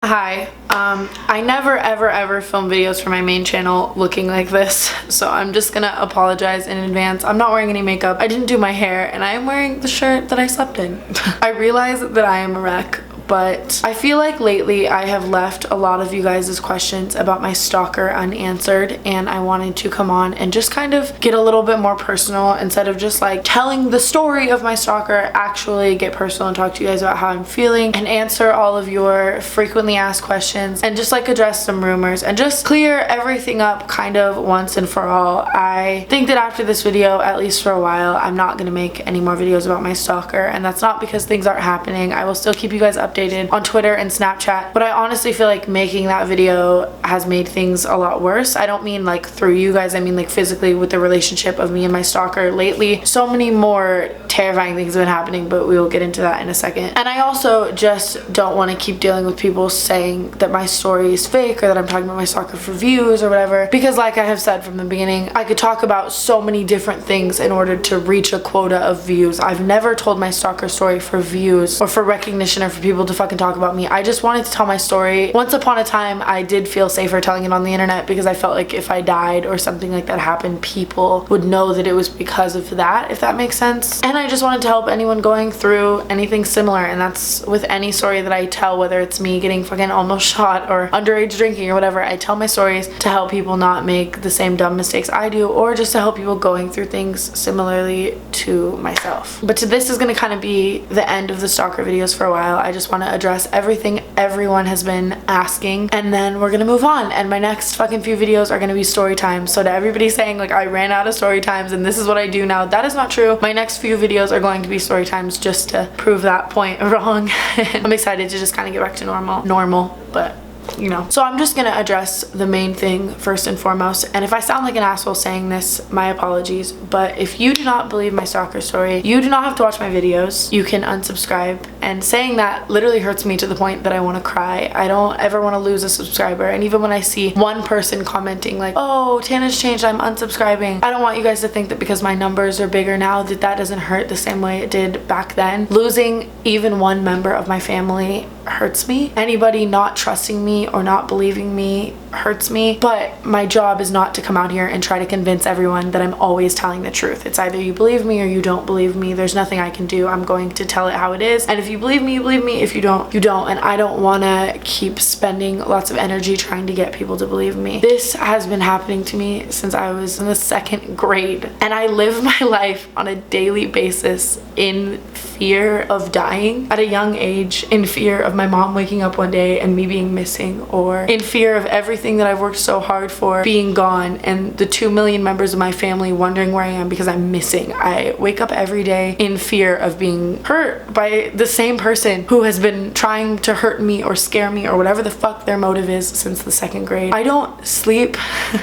Hi. I never ever film videos for my main channel looking like this, so I'm just gonna apologize in advance. I'm not wearing any makeup, I didn't do my hair, and I am wearing the shirt that I slept in. I realize that I am a wreck, but I feel like lately I have left a lot of you guys' questions about my stalker unanswered, and I wanted to come on and just kind of get a little bit more personal instead of just like telling the story of my stalker. Actually get personal and talk to you guys about how I'm feeling and answer all of your frequently asked questions and just like address some rumors and just clear everything up kind of once and for all. I think that after this video, at least for a while, I'm not gonna make any more videos about my stalker, and that's not because things aren't happening. I will still keep you guys updated on Twitter and Snapchat, but I honestly feel like making that video has made things a lot worse. I don't mean like through you guys, I mean like physically with the relationship of me and my stalker lately. So many more terrifying things have been happening, but we will get into that in a second. And I also just don't want to keep dealing with people saying that my story is fake or that I'm talking about my stalker for views or whatever, because like I have said from the beginning, I could talk about so many different things in order to reach a quota of views. I've never told my stalker story for views or for recognition or for people to fucking talk about me. I just wanted to tell my story. Once upon a time, I did feel safer telling it on the internet because I felt like if I died or something like that happened, people would know that it was because of that, if that makes sense. And I just wanted to help anyone going through anything similar, and that's with any story that I tell, whether it's me getting fucking almost shot or underage drinking or whatever. I tell my stories to help people not make the same dumb mistakes I do, or just to help people going through things similarly to myself. But this is going to kind of be the end of the stalker videos for a while. I just want to address everything everyone has been asking, and then we're gonna move on, and my next fucking few videos are gonna be story times. So to everybody saying like I ran out of story times and this is what I do now, that is not true. My next few videos are going to be story times just to prove that point wrong. I'm excited to just kind of get back to normal, but you know. So I'm just gonna address the main thing first and foremost, and if I sound like an asshole saying this, my apologies, but if you do not believe my stalker story, you do not have to watch my videos. You can unsubscribe, and saying that literally hurts me to the point that I want to cry. I don't ever want to lose a subscriber, and even when I see one person commenting like, oh, Tana's changed, I'm unsubscribing, I don't want you guys to think that because my numbers are bigger now that doesn't hurt the same way it did back then. Losing even one member of my family hurts me. Anybody not trusting me or not believing me hurts me, but my job is not to come out here and try to convince everyone that I'm always telling the truth. It's either you believe me or you don't believe me. There's nothing I can do. I'm going to tell it how it is, and if you believe me, you believe me. If you don't, you don't. And I don't want to keep spending lots of energy trying to get people to believe me. This has been happening to me since I was in the 2nd grade, and I live my life on a daily basis in fear of dying at a young age, in fear of my mom waking up one day and me being missing, or in fear of everything that I've worked so hard for being gone, and the 2 million members of my family wondering where I am because I'm missing. I wake up every day in fear of being hurt by the same person who has been trying to hurt me or scare me or whatever the fuck their motive is since the 2nd grade. I don't sleep.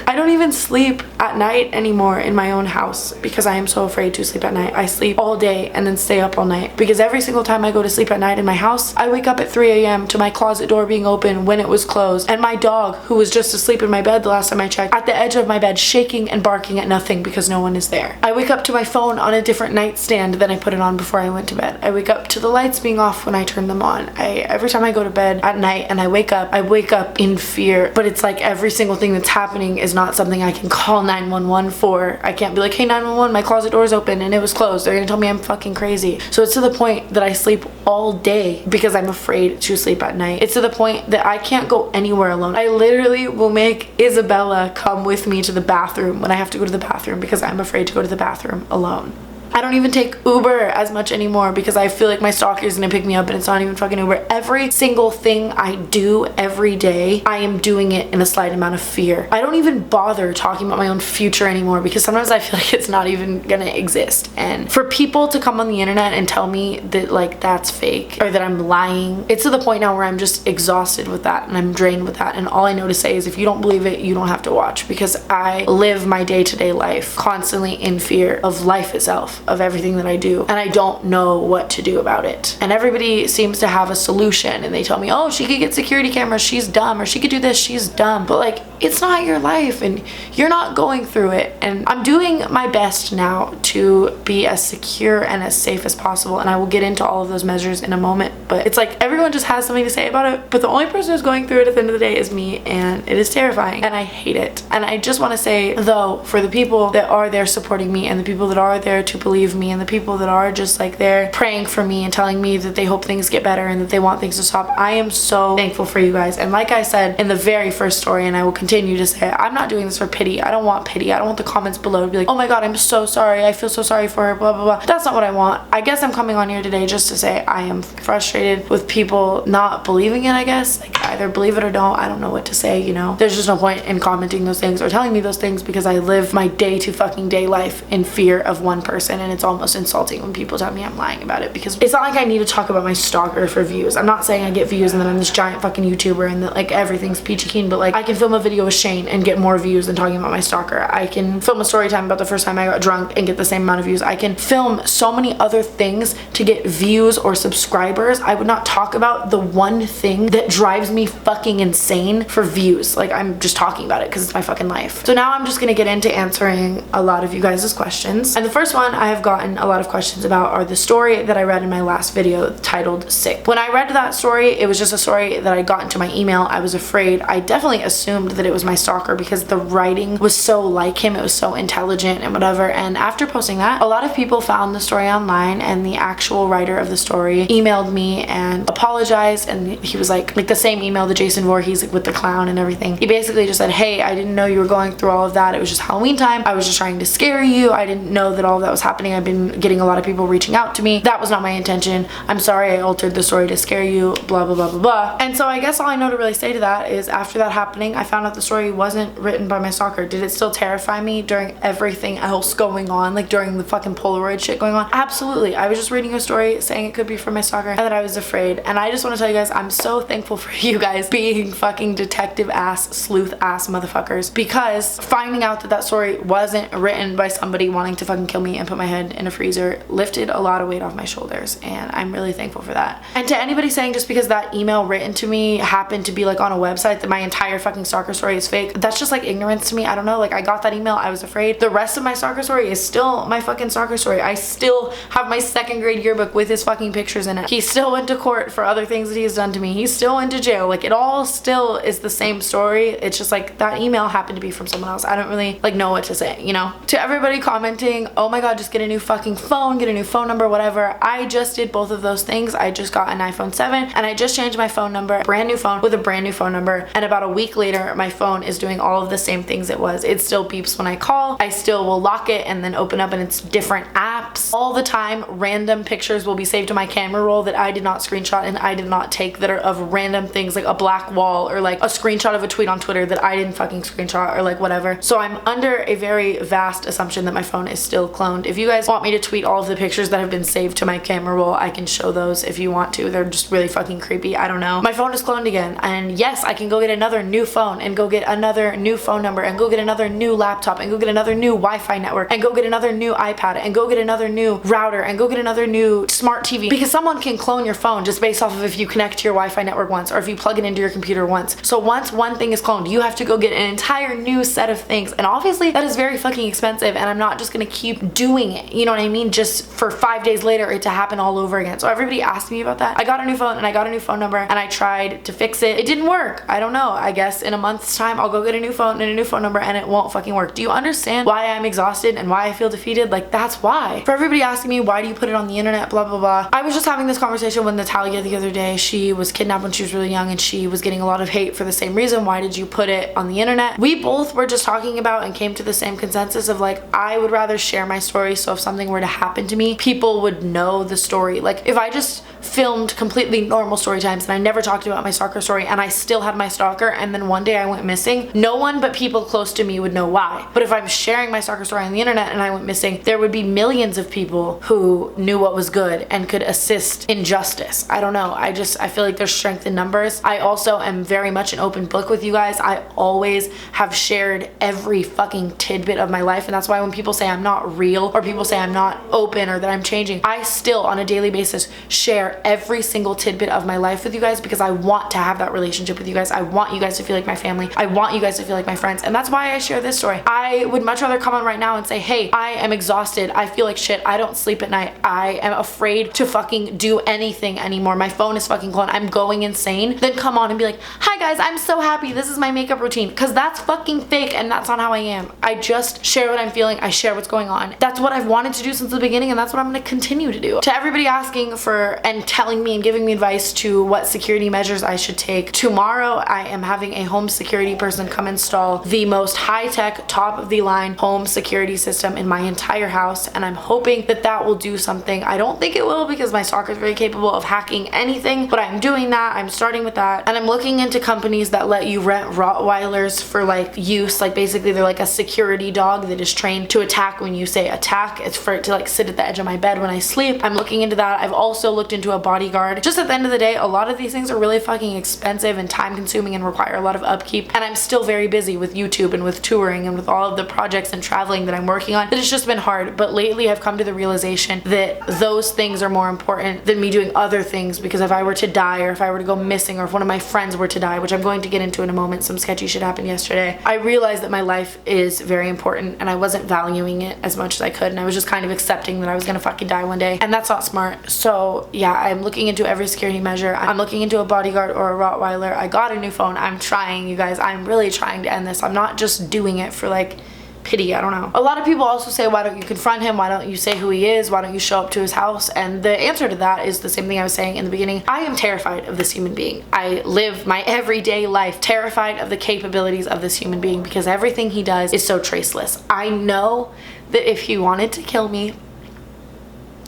I don't even sleep at night anymore in my own house because I am so afraid to sleep at night. I sleep all day and then stay up all night because every single time I go to sleep at night in my house, I wake up at 3 a.m. to my closet door being open when it was closed, and my dog, who was just asleep in my bed the last time I checked, at the edge of my bed shaking and barking at nothing because no one is there. I wake up to my phone on a different nightstand than I put it on before I went to bed. I wake up to the lights being off when I turn them on. Every time I go to bed at night and I wake up in fear, but it's like every single thing that's happening is not something I can call 911 for. I can't be like, hey 911, my closet door is open and it was closed. They're gonna tell me I'm fucking crazy. So it's to the point that I sleep all day because I'm afraid to sleep at night. It's to the point that I can't go anywhere alone. I literally will make Isabella come with me to the bathroom when I have to go to the bathroom because I'm afraid to go to the bathroom alone. I don't even take Uber as much anymore because I feel like my stalker is gonna pick me up and it's not even fucking Uber. Every single thing I do every day, I am doing it in a slight amount of fear. I don't even bother talking about my own future anymore because sometimes I feel like it's not even gonna exist. And for people to come on the internet and tell me that like that's fake or that I'm lying, it's to the point now where I'm just exhausted with that and I'm drained with that, and all I know to say is if you don't believe it, you don't have to watch, because I live my day-to-day life constantly in fear of life itself, of everything that I do, and I don't know what to do about it. And everybody seems to have a solution, and they tell me, oh, she could get security cameras, she's dumb, or she could do this, she's dumb. But like, it's not your life and you're not going through it. And I'm doing my best now to be as secure and as safe as possible, and I will get into all of those measures in a moment. But it's like everyone just has something to say about it, but the only person who's going through it at the end of the day is me, and it is terrifying and I hate it. And I just want to say though, for the people that are there supporting me and the people that are there to believe me and the people that are just like there praying for me and telling me that they hope things get better and that they want things to stop, I am so thankful for you guys. And like I said in the very first story, and I will continue to say, I'm not doing this for pity. I don't want pity. I don't want the comments below to be like, oh my god, I'm so sorry, I feel so sorry for her, blah blah blah. That's not what I want. I guess I'm coming on here today just to say I am frustrated with people not believing it. I guess, like, either believe it or don't. I don't know what to say, you know. There's just no point in commenting those things or telling me those things, because I live my day to fucking day life in fear of one person, and it's almost insulting when people tell me I'm lying about it, because it's not like I need to talk about my stalker for views. I'm not saying I get views and then I'm this giant fucking YouTuber and that like everything's peachy keen, but like I can film a video with Shane and get more views than talking about my stalker. I can film a story time about the first time I got drunk and get the same amount of views. I can film so many other things to get views or subscribers. I would not talk about the one thing that drives me fucking insane for views. Like, I'm just talking about it because it's my fucking life. So now I'm just gonna get into answering a lot of you guys' questions. And the first one I have gotten a lot of questions about are the story that I read in my last video titled Sick. When I read that story, it was just a story that I got into my email. I was afraid. I definitely assumed that it was my stalker because the writing was so like him. It was so intelligent and whatever. And after posting that, a lot of people found the story online, and the actual writer of the story emailed me and apologized. And he was like the same email that Jason Voorhees, like, with the clown and everything. He basically just said, hey, I didn't know you were going through all of that. It was just Halloween time. I was just trying to scare you. I didn't know that all of that was happening. I've been getting a lot of people reaching out to me. That was not my intention. I'm sorry I altered the story to scare you, blah, blah, blah, blah, blah. And so I guess all I know to really say to that is, after that happening, I found out the story wasn't written by my stalker. Did it still terrify me during everything else going on, like during the fucking Polaroid shit going on? Absolutely. I was just reading a story saying it could be from my stalker, and that I was afraid. And I just want to tell you guys, I'm so thankful for you guys being fucking detective ass, sleuth ass motherfuckers, because finding out that that story wasn't written by somebody wanting to fucking kill me and put my head in a freezer lifted a lot of weight off my shoulders, and I'm really thankful for that. And to anybody saying just because that email written to me happened to be like on a website that my entire fucking stalker story is fake, that's just like ignorance to me. I don't know, like, I got that email, I was afraid. The rest of my stalker story is still my fucking stalker story. I still have my 2nd grade yearbook with his fucking pictures in it. He still went to court for other things that he has done to me. He still went to jail. Like, it all still is the same story. It's just like that email happened to be from someone else. I don't really like know what to say, you know? To everybody commenting, oh my god, just get a new fucking phone, get a new phone number, whatever. I just did both of those things. I just got an iPhone 7 and I just changed my phone number, brand new phone with a brand new phone number, and about a week later my phone is doing all of the same things it was. It still beeps when I call. I still will lock it and then open up and it's different apps. All the time random pictures will be saved to my camera roll that I did not screenshot and I did not take, that are of random things, like a black wall or like a screenshot of a tweet on Twitter that I didn't fucking screenshot, or like whatever. So I'm under a very vast assumption that my phone is still cloned. If you guys want me to tweet all of the pictures that have been saved to my camera roll, I can show those if you want to. They're just really fucking creepy. I don't know. My phone is cloned again, and yes, I can go get another new phone and go get another new phone number and go get another new laptop and go get another new Wi-Fi network and go get another new iPad and go get another new router and go get another new smart TV, because someone can clone your phone just based off of if you connect to your Wi-Fi network once or if you plug it into your computer once. So once one thing is cloned, you have to go get an entire new set of things, and obviously that is very fucking expensive, and I'm not just gonna keep doing it, you know what I mean, just for 5 days later it to happen all over again. So everybody asked me about that. I got a new phone and I got a new phone number and I tried to fix it. It didn't work. I don't know. I guess in a month's time I'll go get a new phone and a new phone number and it won't fucking work. Do you understand why I'm exhausted and why I feel defeated? Like, that's why. For everybody asking me, why do you put it on the internet, blah blah blah. I was just having this conversation with Natalia the other day. She was kidnapped when she was really young and she was getting a lot of hate for the same reason. Why did you put it on the internet? We both were just talking about and came to the same consensus of like, I would rather share my story, so if something were to happen to me, people would know the story. Like, if I just filmed completely normal story times and I never talked about my stalker story and I still had my stalker and then one day I went missing, no one but people close to me would know why. But if I'm sharing my stalker story on the internet and I went missing, there would be millions of people who knew what was good and could assist in justice. I don't know. I feel like there's strength in numbers. I also am very much an open book with you guys. I always have shared every fucking tidbit of my life, and that's why when people say I'm not real or people say I'm not open or that I'm changing, I still on a daily basis share every single tidbit of my life with you guys, because I want to have that relationship with you guys. I want you guys to feel like my family. family. I want you guys to feel like my friends, and that's why I share this story. I would much rather come on right now and say, hey, I am exhausted, I feel like shit, I don't sleep at night, I am afraid to fucking do anything anymore, my phone is fucking gone, I'm going insane, then come on and be like, hi guys, I'm so happy, this is my makeup routine, because that's fucking fake and that's not how I am. I just share what I'm feeling, I share what's going on. That's what I've wanted to do since the beginning, and that's what I'm going to continue to do. To everybody asking for and telling me and giving me advice to what security measures I should take, tomorrow I am having a home security person come install the most high-tech, top-of-the-line home security system in my entire house, and I'm hoping that that will do something. I don't think it will because my stalker is very capable of hacking anything, but I'm doing that. I'm starting with that, and I'm looking into companies that let you rent Rottweilers for like use, like basically they're like a security dog that is trained to attack. When you say attack, it's for it to like sit at the edge of my bed when I sleep. I'm looking into that. I've also looked into a bodyguard. Just at the end of the day, a lot of these things are really fucking expensive and time consuming and require a lot of upkeep, and I'm still very busy with YouTube and with touring and with all of the projects and traveling that I'm working on. It's just been hard, but lately I've come to the realization that those things are more important than me doing other things, because if I were to die, or if I were to go missing, or if one of my friends were to die, which I'm going to get into in a moment, some sketchy shit happened yesterday, I realized that my life is very important and I wasn't valuing it as much as I could, and I was just kind of accepting that I was gonna fucking die one day, and that's not smart. So yeah, I'm looking into every security measure. I'm looking into a bodyguard or a Rottweiler. I got a new phone. I'm trying, you guys. I'm really trying to end this. I'm not just doing it for like pity, I don't know. A lot of people also say, why don't you confront him? Why don't you say who he is? Why don't you show up to his house? And the answer to that is the same thing I was saying in the beginning. I am terrified of this human being. I live my everyday life terrified of the capabilities of this human being, because everything he does is so traceless. I know that if he wanted to kill me,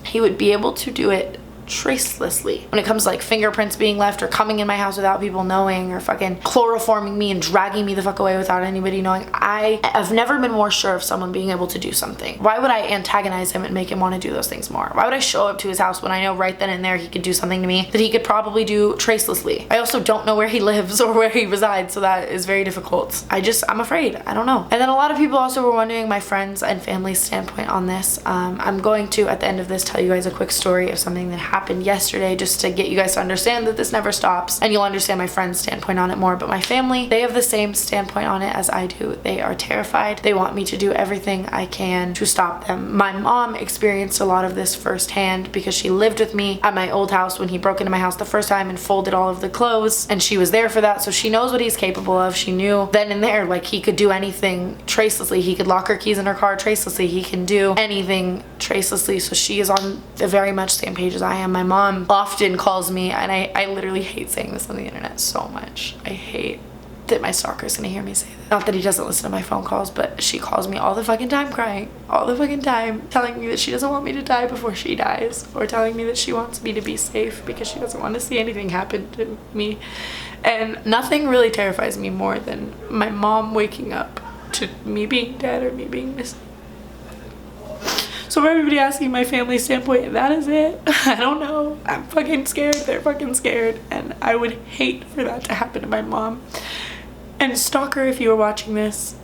he would be able to do it tracelessly. When it comes to like fingerprints being left, or coming in my house without people knowing, or fucking chloroforming me and dragging me the fuck away without anybody knowing, I have never been more sure of someone being able to do something. Why would I antagonize him and make him want to do those things more? Why would I show up to his house when I know right then and there he could do something to me that he could probably do tracelessly? I also don't know where he lives or where he resides, so that is very difficult. I'm afraid. I don't know. And then a lot of people also were wondering my friends and family's standpoint on this. I'm going to, at the end of this, tell you guys a quick story of something that happened yesterday, just to get you guys to understand that this never stops, and you'll understand my friend's standpoint on it more. But my family, they have the same standpoint on it as I do. They are terrified. They want me to do everything I can to stop them. My mom experienced a lot of this firsthand because she lived with me at my old house when he broke into my house the first time and folded all of the clothes, and she was there for that, so she knows what he's capable of. She knew then and there, like, he could do anything tracelessly. He could lock her keys in her car tracelessly. He can do anything tracelessly, so she is on the very much same page as I am. My mom often calls me, and I literally hate saying this on the internet so much. I hate that my stalker's gonna hear me say that. Not that he doesn't listen to my phone calls, but she calls me all the fucking time crying, all the fucking time, telling me that she doesn't want me to die before she dies, or telling me that she wants me to be safe because she doesn't want to see anything happen to me. And nothing really terrifies me more than my mom waking up to me being dead or me being missing. So for everybody asking my family's standpoint, that is it. I don't know. I'm fucking scared. They're fucking scared. And I would hate for that to happen to my mom. And Stalker, if you are watching this,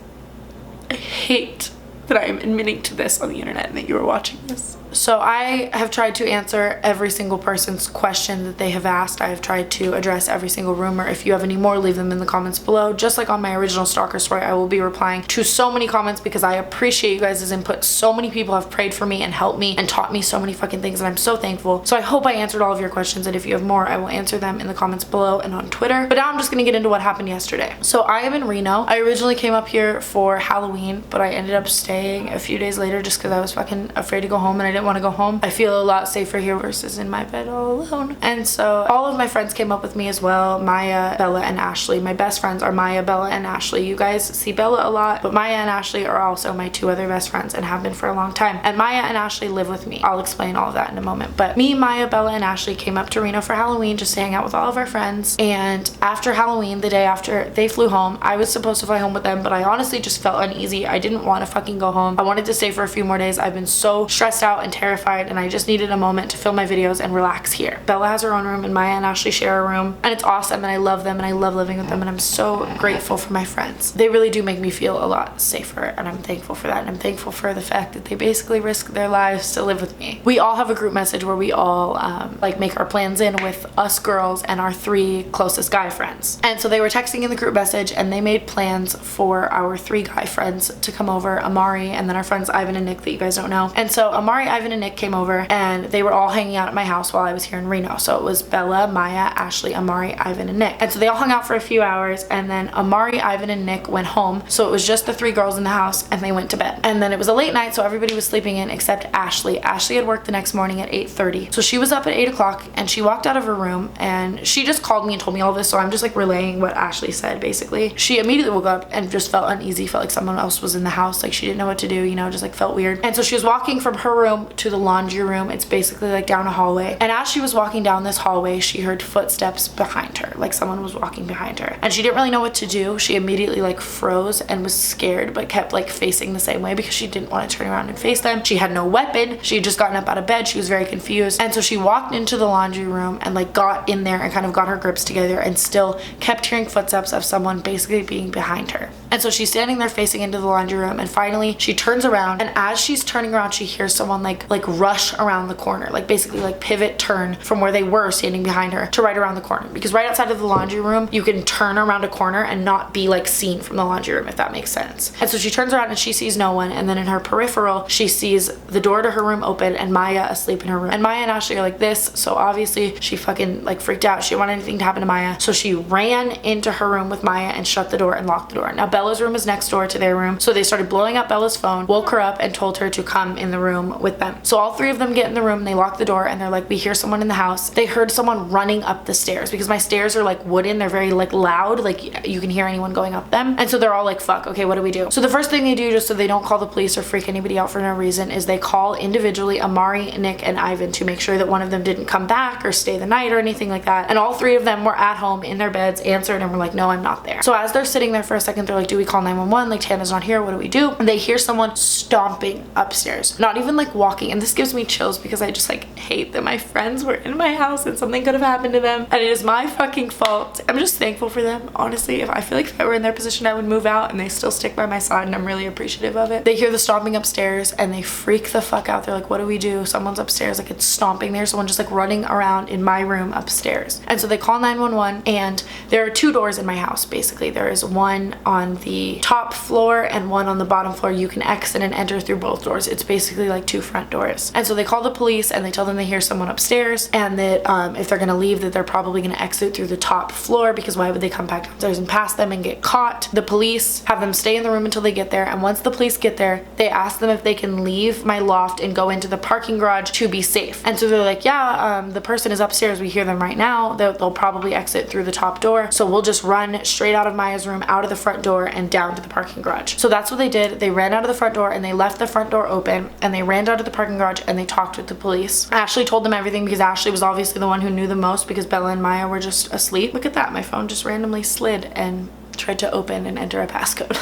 I hate that I am admitting to this on the internet and that you are watching this. So I have tried to answer every single person's question that they have asked. I have tried to address every single rumor. If you have any more, leave them in the comments below. Just like on my original Stalker story, I will be replying to so many comments because I appreciate you guys' input. So many people have prayed for me and helped me and taught me so many fucking things, and I'm so thankful. So I hope I answered all of your questions, and if you have more, I will answer them in the comments below and on Twitter. But now I'm just gonna get into what happened yesterday. So I am in Reno. I originally came up here for Halloween, but I ended up staying a few days later just because I was fucking afraid to go home and I didn't want to go home. I feel a lot safer here versus in my bed all alone. And so all of my friends came up with me as well. Maya, Bella, and Ashley. My best friends are Maya, Bella, and Ashley. You guys see Bella a lot, but Maya and Ashley are also my two other best friends and have been for a long time. And Maya and Ashley live with me. I'll explain all of that in a moment. But me, Maya, Bella, and Ashley came up to Reno for Halloween just to hang out with all of our friends. And after Halloween, the day after they flew home, I was supposed to fly home with them, but I honestly just felt uneasy. I didn't want to fucking go home. I wanted to stay for a few more days. I've been so stressed out and terrified, and I just needed a moment to film my videos and relax here. Bella has her own room and Maya and Ashley share a room, and it's awesome, and I love them, and I love living with them, and I'm so grateful for my friends. They really do make me feel a lot safer, and I'm thankful for that, and I'm thankful for the fact that they basically risk their lives to live with me. We all have a group message where we all like make our plans in with us girls and our 3 closest guy friends. And so they were texting in the group message, and they made plans for our 3 guy friends to come over, Amari, and then our friends Ivan and Nick that you guys don't know. And so Amari, Ivan, and Nick came over, and they were all hanging out at my house while I was here in Reno. So it was Bella, Maya, Ashley, Amari, Ivan, and Nick. And so they all hung out for a few hours, and then Amari, Ivan, and Nick went home. So it was just the 3 girls in the house, and they went to bed. And then it was a late night, so everybody was sleeping in except Ashley. Ashley had work the next morning at 8:30. So she was up at 8 o'clock, and she walked out of her room, and she just called me and told me all this, so I'm just like relaying what Ashley said basically. She immediately woke up and just felt uneasy, felt like someone else was in the house, like she didn't know what to do, you know, just like felt weird. And so she was walking from her room to the laundry room. It's basically like down a hallway, and as she was walking down this hallway, she heard footsteps behind her, like someone was walking behind her, and she didn't really know what to do. She immediately like froze and was scared, but kept like facing the same way because she didn't want to turn around and face them. She had no weapon. She had just gotten up out of bed. She was very confused, and so she walked into the laundry room and like got in there and kind of got her grips together, and still kept hearing footsteps of someone basically being behind her. And so she's standing there facing into the laundry room, and finally she turns around, and as she's turning around, she hears someone like rush around the corner, like basically like pivot turn from where they were standing behind her to right around the corner, because right outside of the laundry room you can turn around a corner and not be like seen from the laundry room, if that makes sense. And so she turns around and she sees no one, and then in her peripheral she sees the door to her room open and Maya asleep in her room. And Maya and Ashley are like this, so obviously she fucking like freaked out. She didn't want anything to happen to Maya, so she ran into her room with Maya and shut the door and locked the door. Now Bella's room is next door to their room, so they started blowing up Bella's phone, woke her up, and told her to come in the room with them. So all 3 of them get in the room, they lock the door, and they're like, we hear someone in the house. They heard someone running up the stairs, because my stairs are like wooden, they're very like loud, like you can hear anyone going up them. And so they're all like, fuck, okay, what do we do? So the first thing they do, just so they don't call the police or freak anybody out for no reason, is they call individually Amari, Nick, and Ivan to make sure that one of them didn't come back or stay the night or anything like that. And all 3 of them were at home in their beds, answered, and were like, no, I'm not there. So as they're sitting there for a second, they're like, do we call 911? Like, Tana's not here, what do we do? And they hear someone stomping upstairs, not even like walking. And this gives me chills because I just like hate that my friends were in my house and something could have happened to them, and it is my fucking fault. I'm just thankful for them, honestly. I feel like if I were in their position, I would move out, and they still stick by my side, and I'm really appreciative of it. They hear the stomping upstairs and they freak the fuck out. They're like, what do we do? Someone's upstairs, like it's stomping there, someone just like running around in my room upstairs. And so they call 911, and there are 2 doors in my house basically. There is one on the top floor and one on the bottom floor. You can exit and enter through both doors. It's basically like 2 front doors. And so they call the police, and they tell them they hear someone upstairs, and that if they're gonna leave, that they're probably gonna exit through the top floor, because why would they come back downstairs and pass them and get caught? The police have them stay in the room until they get there, and once the police get there, they ask them if they can leave my loft and go into the parking garage to be safe. And so they're like, yeah, the person is upstairs, we hear them right now, they'll probably exit through the top door, so we'll just run straight out of Maya's room, out of the front door, and down to the parking garage. So that's what they did. They ran out of the front door, and they left the front door open, and they ran down to the parking garage, and they talked with the police. Ashley told them everything, because Ashley was obviously the one who knew the most, because Bella and Maya were just asleep. Look at that, my phone just randomly slid and tried to open and enter a passcode.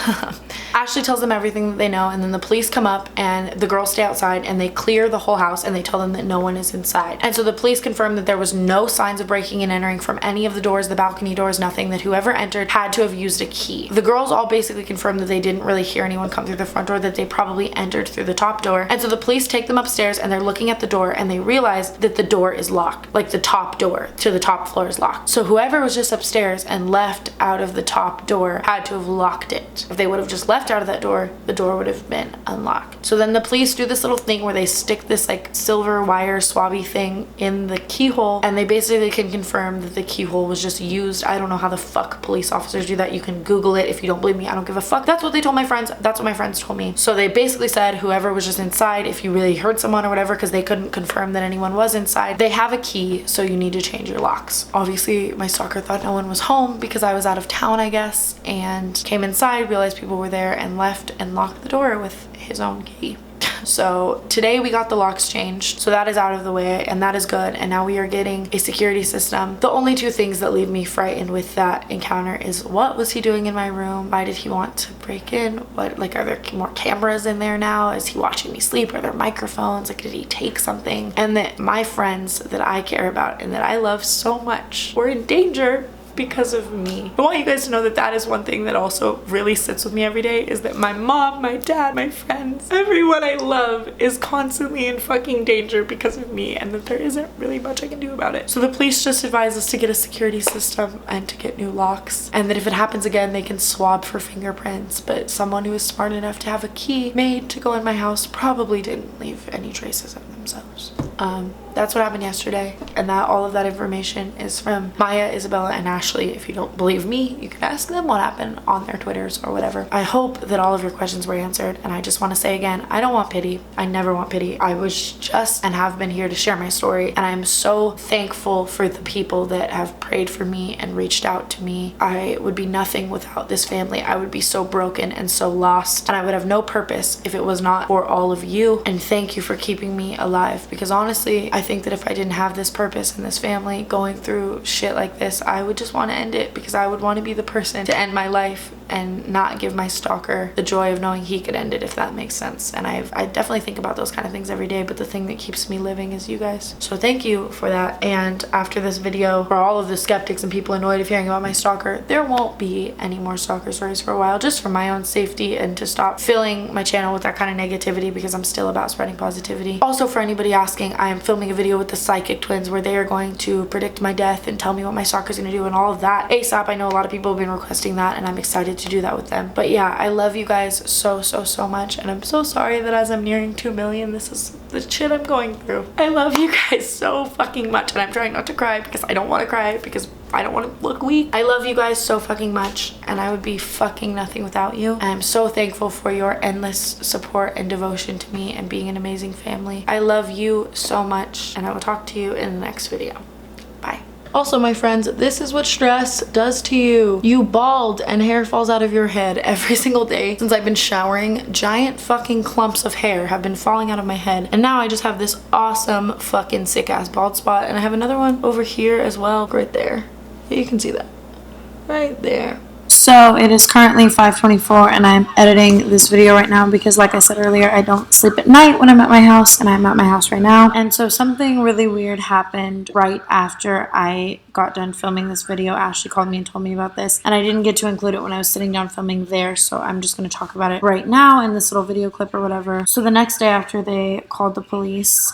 Ashley tells them everything that they know, and then the police come up, and the girls stay outside, and they clear the whole house, and they tell them that no one is inside. And so the police confirm that there was no signs of breaking and entering from any of the doors, the balcony doors, nothing, that whoever entered had to have used a key. The girls all basically confirmed that they didn't really hear anyone come through the front door, that they probably entered through the top door. And so the police take them upstairs, and they're looking at the door, and they realize that the door is locked, like the top door to the top floor is locked. So whoever was just upstairs and left out of the top door had to have locked it. If they would have just left out of that door, the door would have been unlocked. So then the police do this little thing where they stick this like silver wire swabby thing in the keyhole, and they basically can confirm that the keyhole was just used. I don't know how the fuck police officers do that. You can Google it if you don't believe me. I don't give a fuck. That's what they told my friends. That's what my friends told me. So they basically said whoever was just inside, if you really heard someone or whatever, because they couldn't confirm that anyone was inside, they have a key, so you need to change your locks. Obviously my stalker thought no one was home because I was out of town, I guess, and came inside, realized people were there, and left and locked the door with his own key. So today we got the locks changed, so that is out of the way, and that is good. And now we are getting a security system. The only two things that leave me frightened with that encounter is, what was he doing in my room? Why did he want to break in? What, like, are there more cameras in there now? Is he watching me sleep? Are there microphones? Like, did he take something? And that my friends that I care about and that I love so much were in danger because of me. I want you guys to know that that is one thing that also really sits with me every day, is that my mom, my dad, my friends, everyone I love is constantly in fucking danger because of me, and that there isn't really much I can do about it. So the police just advised us to get a security system and to get new locks, and that if it happens again they can swab for fingerprints, but someone who is smart enough to have a key made to go in my house probably didn't leave any traces of themselves. That's what happened yesterday, and that all of that information is from Maya, Isabella, and Ashley. If you don't believe me, you can ask them what happened on their Twitters or whatever. I hope that all of your questions were answered, and I just want to say again, I don't want pity. I never want pity. I was just and have been here to share my story, and I'm so thankful for the people that have prayed for me and reached out to me. I would be nothing without this family. I would be so broken and so lost, and I would have no purpose if it was not for all of you, and thank you for keeping me alive, because honestly, I think that if I didn't have this purpose and this family going through shit like this, I would just want to end it, because I would want to be the person to end my life and not give my stalker the joy of knowing he could end it, if that makes sense. And I definitely think about those kind of things every day, but the thing that keeps me living is you guys. So thank you for that. And after this video, for all of the skeptics and people annoyed of hearing about my stalker, there won't be any more stalker stories for a while, just for my own safety and to stop filling my channel with that kind of negativity, because I'm still about spreading positivity. Also, for anybody asking, I am filming a video with the psychic twins where they are going to predict my death and tell me what my stalker's gonna do and all of that ASAP. I know a lot of people have been requesting that, and I'm excited to do that with them. But yeah, I love you guys so much, and I'm so sorry that as I'm nearing 2 million, this is the shit I'm going through. I love you guys so fucking much, and I'm trying not to cry because I don't want to cry, because I don't want to look weak. I love you guys so fucking much, and I would be fucking nothing without you. And I'm so thankful for your endless support and devotion to me and being an amazing family. I love you so much, and I will talk to you in the next video. Bye. Also, my friends, this is what stress does to you. You bald and hair falls out of your head every single day since I've been showering. Giant fucking clumps of hair have been falling out of my head, and now I just have this awesome fucking sick ass bald spot, and I have another one over here as well, right there. You can see that right there. So it is currently 5:24, and I'm editing this video right now because, like I said earlier, I don't sleep at night when I'm at my house, and I'm at my house right now. And so something really weird happened right after I got done filming this video. Ashley called me and told me about this, and I didn't get to include it when I was sitting down filming there, so I'm just going to talk about it right now in this little video clip or whatever. So the next day after they called the police,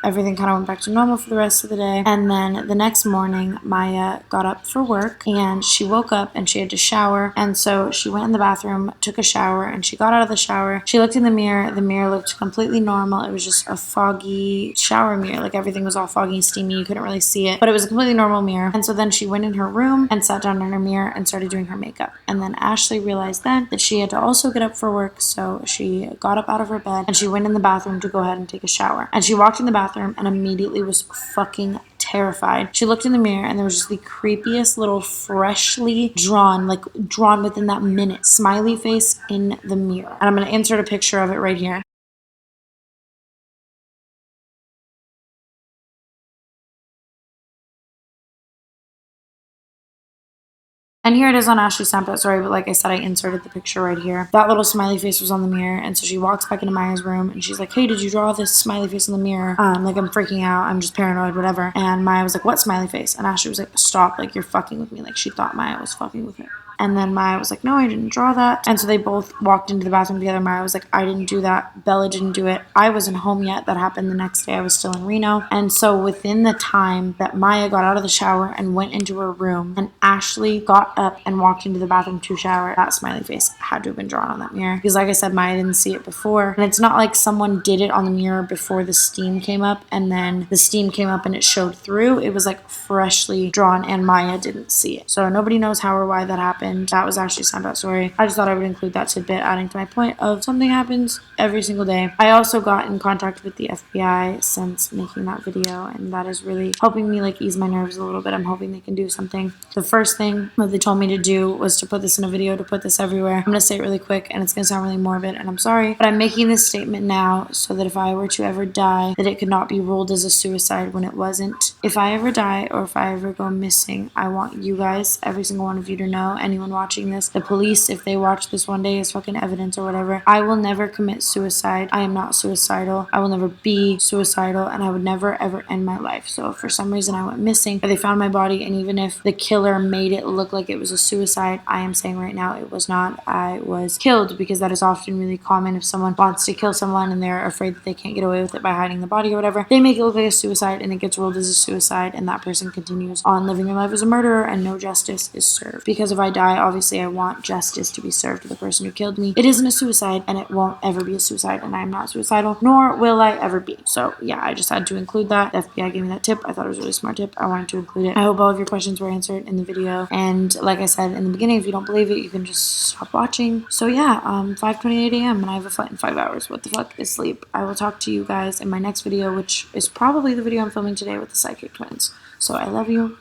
everything kind of went back to normal for the rest of the day. And then the next morning, Maya got up for work, and she woke up and she had to shower. And so she went in the bathroom, took a shower, and she got out of the shower. She looked in the mirror. The mirror looked completely normal. It was just a foggy shower mirror. Like, everything was all foggy and steamy. You couldn't really see it, but it was a completely normal mirror. And so then she went in her room and sat down in her mirror and started doing her makeup. And then Ashley realized then that she had to also get up for work. So she got up out of her bed and she went in the bathroom to go ahead and take a shower. And she walked in the bathroom and immediately was fucking terrified. She looked in the mirror and there was just the creepiest little freshly drawn, like drawn within that minute, smiley face in the mirror. And I'm going to insert a picture of it right here. And here it is on Ashley's Snapchat story, but like I said, I inserted the picture right here. That little smiley face was on the mirror, and so she walks back into Maya's room, and she's like, hey, did you draw this smiley face in the mirror? Like, I'm freaking out, I'm just paranoid, whatever. And Maya was like, what smiley face? And Ashley was like, stop, like, you're fucking with me. Like, she thought Maya was fucking with her. And then Maya was like, no, I didn't draw that. And so they both walked into the bathroom together. Maya was like, I didn't do that. Bella didn't do it. I wasn't home yet. That happened the next day. I was still in Reno. And so within the time that Maya got out of the shower and went into her room, and Ashley got up and walked into the bathroom to shower, that smiley face had to have been drawn on that mirror. Because like I said, Maya didn't see it before. And it's not like someone did it on the mirror before the steam came up, and then the steam came up and it showed through. It was like freshly drawn, and Maya didn't see it. So nobody knows how or why that happened. happened. That was actually a sad story. I just thought I would include that tidbit, adding to my point of something happens every single day. I also got in contact with the FBI since making that video, and that is really helping me like ease my nerves a little bit. I'm hoping they can do something. The first thing that they told me to do was to put this in a video, to put this everywhere. I'm gonna say it really quick, and it's gonna sound really morbid, and I'm sorry, but I'm making this statement now so that if I were to ever die, that it could not be ruled as a suicide when it wasn't. If I ever die or if I ever go missing, I want you guys, every single one of you, to know, anyone watching this, the police, if they watch this one day as fucking evidence or whatever, I will never commit suicide. I am not suicidal. I will never be suicidal, and I would never ever end my life. So if for some reason I went missing, or they found my body, and even if the killer made it look like it was a suicide, I am saying right now it was not. I was killed, because that is often really common. If someone wants to kill someone and they're afraid that they can't get away with it by hiding the body or whatever, they make it look like a suicide, and it gets ruled as a suicide, and that person continues on living their life as a murderer, and no justice is served. Because if I die, obviously I want justice to be served to the person who killed me. It isn't a suicide, and it won't ever be a suicide, and I am not suicidal, nor will I ever be. So yeah, I just had to include that. The FBI gave me that tip. I thought it was a really smart tip. I wanted to include it. I hope all of your questions were answered in the video, and like I said in the beginning, if you don't believe it, you can just stop watching. So yeah, 5:28 a.m. and I have a flight in 5 hours. What the fuck is sleep? I will talk to you guys in my next video, which is probably the video I'm filming today with the psychic twins. So I love you.